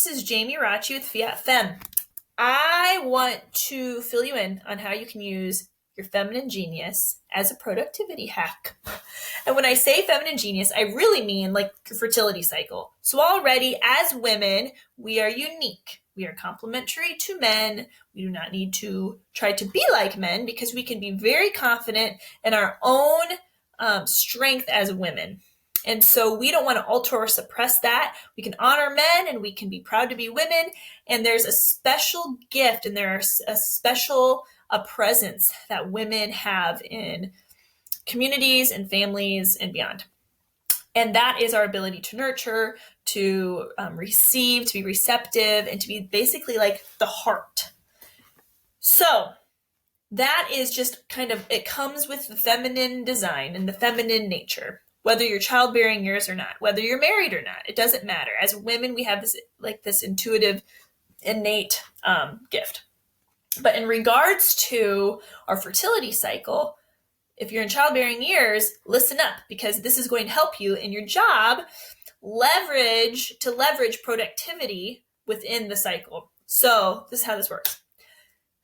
This is Jamie Rachi with Fiat Femme. I want to fill you in on how you can use your feminine genius as a productivity hack. And when I say feminine genius, I really mean like your fertility cycle. So already as women, we are unique. We are complementary to men. We do not need to try to be like men because we can be very confident in our own strength as women. And so we don't want to alter or suppress that. We can honor men and we can be proud to be women. And there's a special gift and there's a special presence that women have in communities and families and beyond. And that is our ability to nurture, to receive, to be receptive, and to be basically like the heart. So that is just kind of, it comes with the feminine design and the feminine nature. Whether you're childbearing years or not, whether you're married or not, it doesn't matter. As women, we have this intuitive, innate gift. But in regards to our fertility cycle, if you're in childbearing years, listen up, because this is going to help you in your job leverage productivity within the cycle. So this is how this works.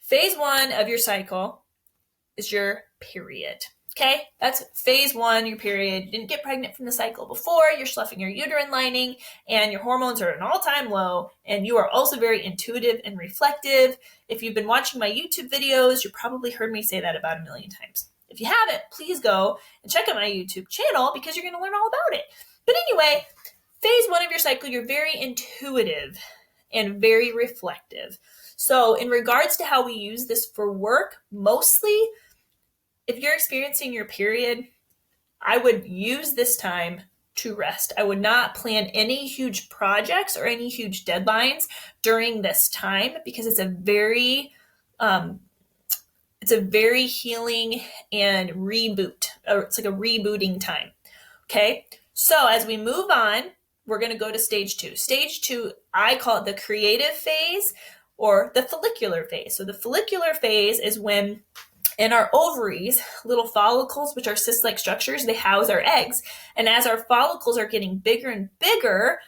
Phase 1 of your cycle is your period. Okay, that's phase 1, your period. You didn't get pregnant from the cycle before, you're sloughing your uterine lining, and your hormones are at an all-time low, and you are also very intuitive and reflective. If you've been watching my YouTube videos, you probably heard me say that about 1 million times. If you haven't, please go and check out my YouTube channel because you're going to learn all about it. But anyway, phase 1 of your cycle, you're very intuitive and very reflective. So in regards to how we use this for work, mostly, if you're experiencing your period, I would use this time to rest. I would not plan any huge projects or any huge deadlines during this time because it's a very healing and reboot. It's like a rebooting time. Okay. So as we move on, we're going to go to stage 2. Stage 2, I call it the creative phase or the follicular phase. So the follicular phase is when in our ovaries, little follicles, which are cyst-like structures, they house our eggs. And as our follicles are getting bigger and bigger,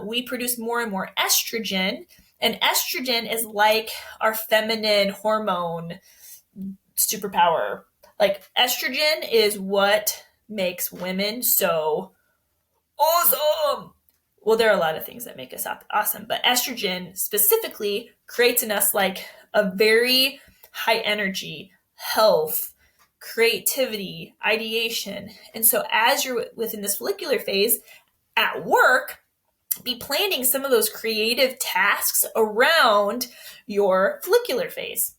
we produce more and more estrogen. And estrogen is like our feminine hormone superpower. Like estrogen is what makes women so awesome. Well, there are a lot of things that make us awesome, but estrogen specifically creates in us like a very high energy, health, creativity, ideation. And so as you're within this follicular phase at work, be planning some of those creative tasks around your follicular phase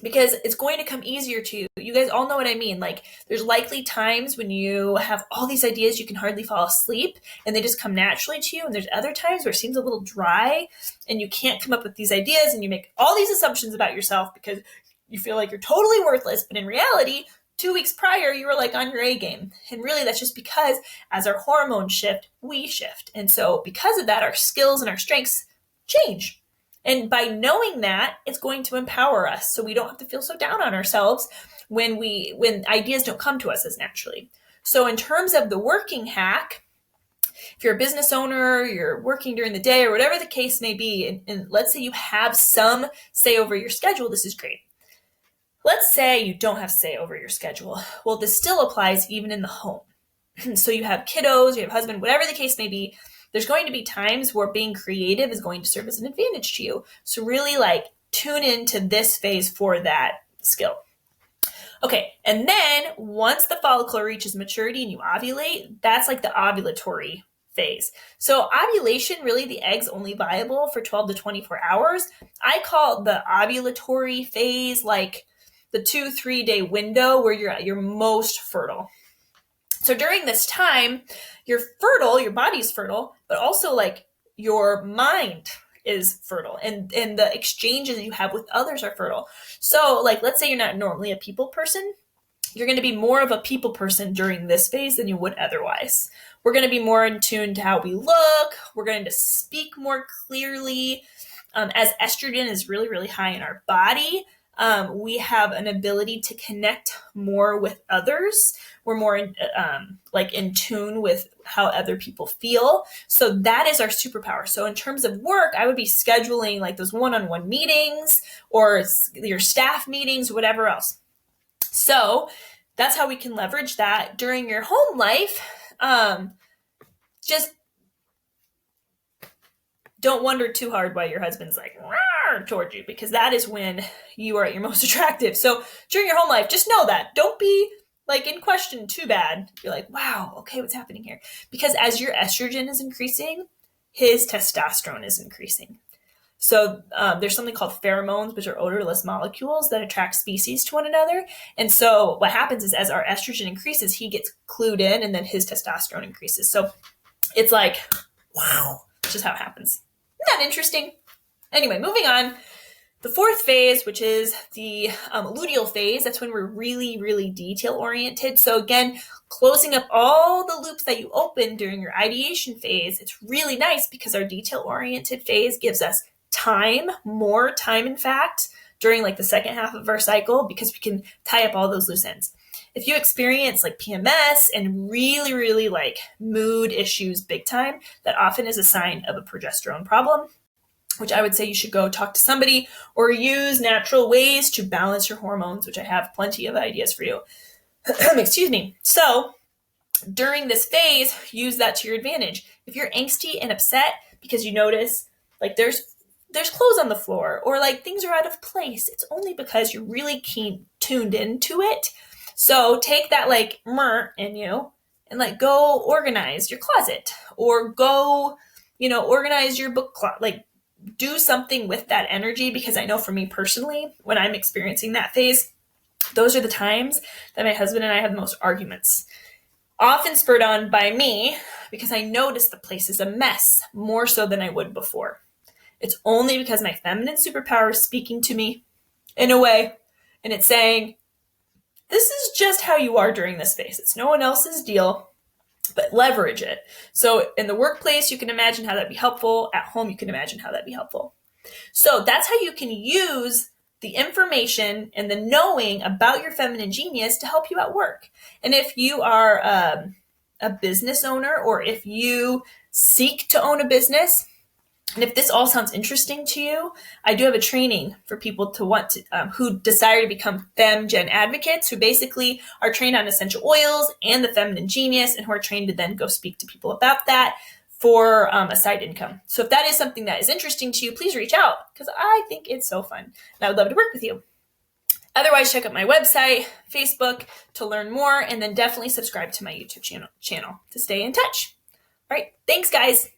because it's going to come easier to you. You guys all know what I mean. Like there's likely times when you have all these ideas, you can hardly fall asleep and they just come naturally to you. And there's other times where it seems a little dry and you can't come up with these ideas and you make all these assumptions about yourself because you feel like you're totally worthless, but in reality, 2 weeks prior, you were like on your A game. And really, that's just because as our hormones shift, we shift. And so because of that, our skills and our strengths change. And by knowing that, it's going to empower us. So we don't have to feel so down on ourselves when ideas don't come to us as naturally. So in terms of the working hack, if you're a business owner, you're working during the day or whatever the case may be, and let's say you have some say over your schedule, this is great. Let's say you don't have say over your schedule. Well, this still applies even in the home. So you have kiddos, you have husband, whatever the case may be, there's going to be times where being creative is going to serve as an advantage to you. So really like tune into this phase for that skill. Okay, and then once the follicle reaches maturity and you ovulate, that's like the ovulatory phase. So ovulation, really the egg's only viable for 12 to 24 hours. I call the ovulatory phase like the 2-3 day window where you're at your most fertile. So during this time, you're fertile, your body's fertile, but also like your mind is fertile and the exchanges you have with others are fertile. So like, let's say you're not normally a people person, you're going to be more of a people person during this phase than you would otherwise. We're going to be more in tune to how we look. We're going to speak more clearly. As estrogen is really, really high in our body, we have an ability to connect more with others. We're more in tune with how other people feel. So that is our superpower. So in terms of work, I would be scheduling like those one-on-one meetings or your staff meetings, whatever else. So that's how we can leverage that during your home life. Just don't wonder too hard why your husband's like towards you, because that is when you are at your most attractive. So during your home life, just know that. Don't be like in question too bad. You're like, wow, okay, what's happening here? Because as your estrogen is increasing, his testosterone is increasing. So there's something called pheromones, which are odorless molecules that attract species to one another. And so what happens is as our estrogen increases, he gets clued in, and then his testosterone increases. So it's like, wow, just how it happens. Isn't that interesting? Anyway, moving on. The fourth phase, which is the luteal phase, that's when we're really, really detail oriented. So again, closing up all the loops that you open during your ideation phase, it's really nice because our detail oriented phase gives us time, more time in fact, during like the second half of our cycle, because we can tie up all those loose ends. If you experience like PMS and really, really like mood issues big time, that often is a sign of a progesterone problem, which I would say you should go talk to somebody or use natural ways to balance your hormones, which I have plenty of ideas for you. Excuse me. So during this phase, use that to your advantage. If you're angsty and upset because you notice like there's clothes on the floor or like things are out of place, it's only because you're really tuned into it. So take that like in you and like go organize your closet or go, organize your book closet, like do something with that energy. Because I know for me personally, when I'm experiencing that phase, those are the times that my husband and I have the most arguments. Often spurred on by me because I notice the place is a mess more so than I would before. It's only because my feminine superpower is speaking to me in a way, and it's saying, this is just how you are during this phase. It's no one else's deal, but leverage it. So in the workplace, you can imagine how that'd be helpful. At home, you can imagine how that'd be helpful. So that's how you can use the information and the knowing about your feminine genius to help you at work. And if you are a business owner, or if you seek to own a business, and if this all sounds interesting to you, I do have a training for people to want to, who desire to become FemGen advocates, who basically are trained on essential oils and the feminine genius, and who are trained to then go speak to people about that for a side income. So if that is something that is interesting to you, please reach out, because I think it's so fun and I would love to work with you. Otherwise, check out my website, Facebook to learn more, and then definitely subscribe to my YouTube channel to stay in touch. All right. Thanks, guys.